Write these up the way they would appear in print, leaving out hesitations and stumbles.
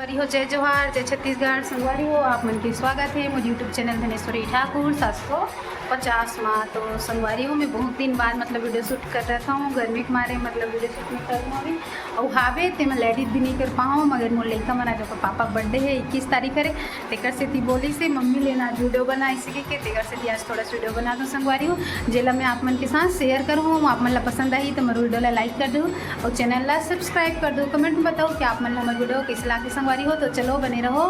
संगवारी हो, जय जोहार, जय छत्तीसगढ़। संगवारी हो, आप मन के स्वागत है मुझे यूट्यूब चैनल धनेश्वरी ठाकुर 750 में। तो संगवारी हो, मैं बहुत दिन बाद मतलब वीडियो शूट कर रहा था गर्मी के मारे, मतलब वीडियो शूट नहीं कर पाऊँ और हावे ते मैं एडिट भी नहीं कर पाऊँ। मगर मोर लड़का मना जो पापा बर्थडे है 21 तारीख है, तेकर से ती बोली से मम्मी लेना वीडियो बना इसी के तेकर से ती आज थोड़ा सा वीडियो बना दूँ संगवारी हो, जेला मैं आप मन के साथ शेयर करूँ। आप मन ला पसंद आई तो मेरे वीडियो ला लाइक कर दूँ और चैनल ला सब्सक्राइब कर दो। कमेंट में बताओ कि आप मन हमारे वीडियो कैसे लाके संगवारी हो। तो चलो बने रहो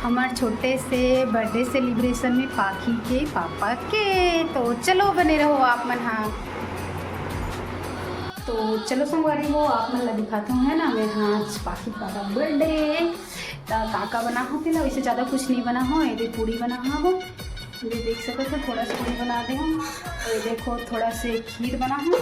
हमारे छोटे से बर्थडे सेलिब्रेशन में पाखी के पापा के। तो चलो बने रहो आप मन। हाँ तो चलो संगवारी हो, आप मन ला दिखाता हूँ है ना। मैं हाँ पाखी पापा बर्थडे काका बना हो तेला, वैसे ज़्यादा कुछ नहीं बना हो। ये पूड़ी बना हो, ये देख सको तो थोड़ा सा पूड़ी बना दे हम। और देखो थोड़ा से खीर बना हो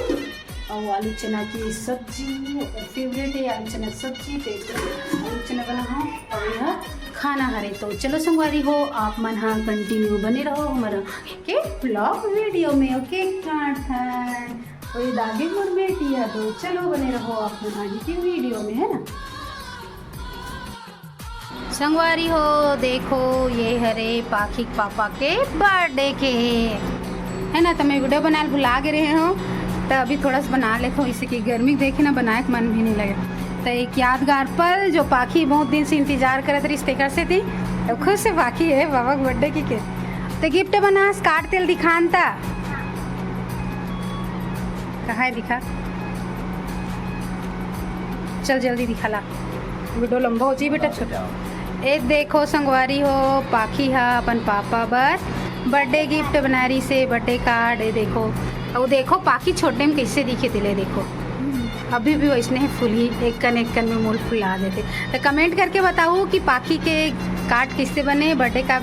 और आलू चना की सब्जी फेवरेट है, आलू चना की सब्जी। तो आलू चना बना हो और यह खाना हरे। तो चलो संगवारी हो, आप मन हाँ कंटिन्यू बने रहो हमारा के ब्लॉग वीडियो में। ओके और ये दादी मोर बेटी है, तो चलो बने रहो आप मन आगे की वीडियो में है ना। संगवारी हो देखो ये हरे पाखी पापा के बर्थडे के है ना। तो मैं वीडियो बना भुला गए रहे हो, तो अभी थोड़ा सा बना लेता हूँ, इसी की गर्मी देखे ना बनाए के मन भी नहीं लगे। तो एक यादगार पल जो पाखी बहुत दिन से इंतजार करत रही स्टेकर से थी, तो खुद से पाखी है बाबा के बर्थडे की के। तो गिफ्ट बना काट तेल दिखान था कहाँ है, दिखा चल जल्दी दिखा ला, वीडियो लंबा हो जाए बेटा छोटा। ए देखो संगवारी हो पाखी है अपन पापा बर बर्थडे गिफ्ट बना रही से बर्थडे कार्ड। ये देखो और देखो पाखी छोटे में कैसे दिखे दिले, देखो अभी भी वैसने फूल ही एक कन में मूल फुला देते। तो कमेंट करके बताओ कि पाखी के कार्ड किससे बने, बर्थडे का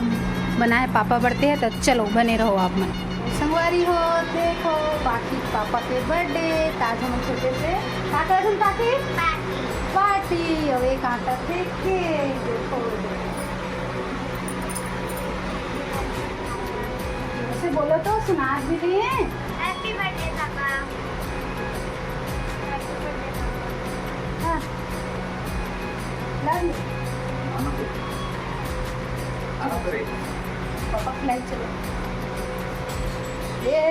बना है पापा बढ़ते हैं। तो चलो बने रहो आप मन। संगवारी हो देखो पाखी पापा के बर्थडे ताज हम छोटे से काटा तुम पाखी पार्टी और एक आटा थे के देखो ऐसे बोलो तो सुना भी रही है। हैप्पी बर्थडे पापा। हाँ लव पापा खिलाई चलो। ये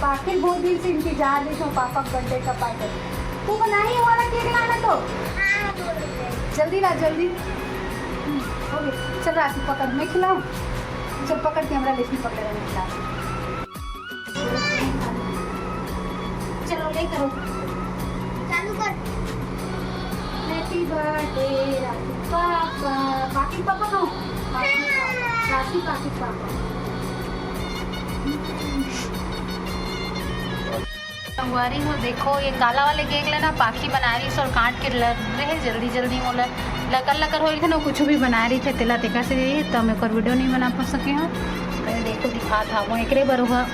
पाखी बहुत दिन से इंतजार रही हूँ पापा बर्थडे का पार्टी। तू बनाई वाला केक लाना तो जल्दी ला जल्दी। हो गया चल राशि पकड़ मैं खिलाऊँ, चल पकड़ के हमारा लेकिन पकड़ रहे खिला। चलो ले करो चालू कर। हैप्पी बर्थडे राशि पापा। पाखी पापा नो राशि पाखी पापा। संगवारी हो देखो ये काला वाले केक लेना पाखी बना रही और काट के लग रहे जल्दी जल्दी मोला लकर हो रही थे ना, कुछ भी बना रही थे तेला तेका से तो मैं और वीडियो नहीं बना पा सके हूँ। तो देखो दिखा था वो एक बार होगा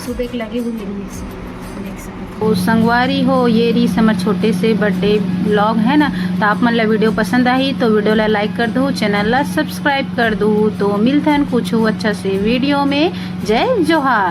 सुबह लगी हुई देख सकते हो। संगवारी हो ये रही समर छोटे से बर्थडे ब्लॉग है ना। तो आप मन ला वीडियो पसंद आई तो वीडियो ला लाइक कर दो, चैनल ला सब्सक्राइब कर दो। तो मिलते हैं कुछ अच्छा से वीडियो में। जय जोहार।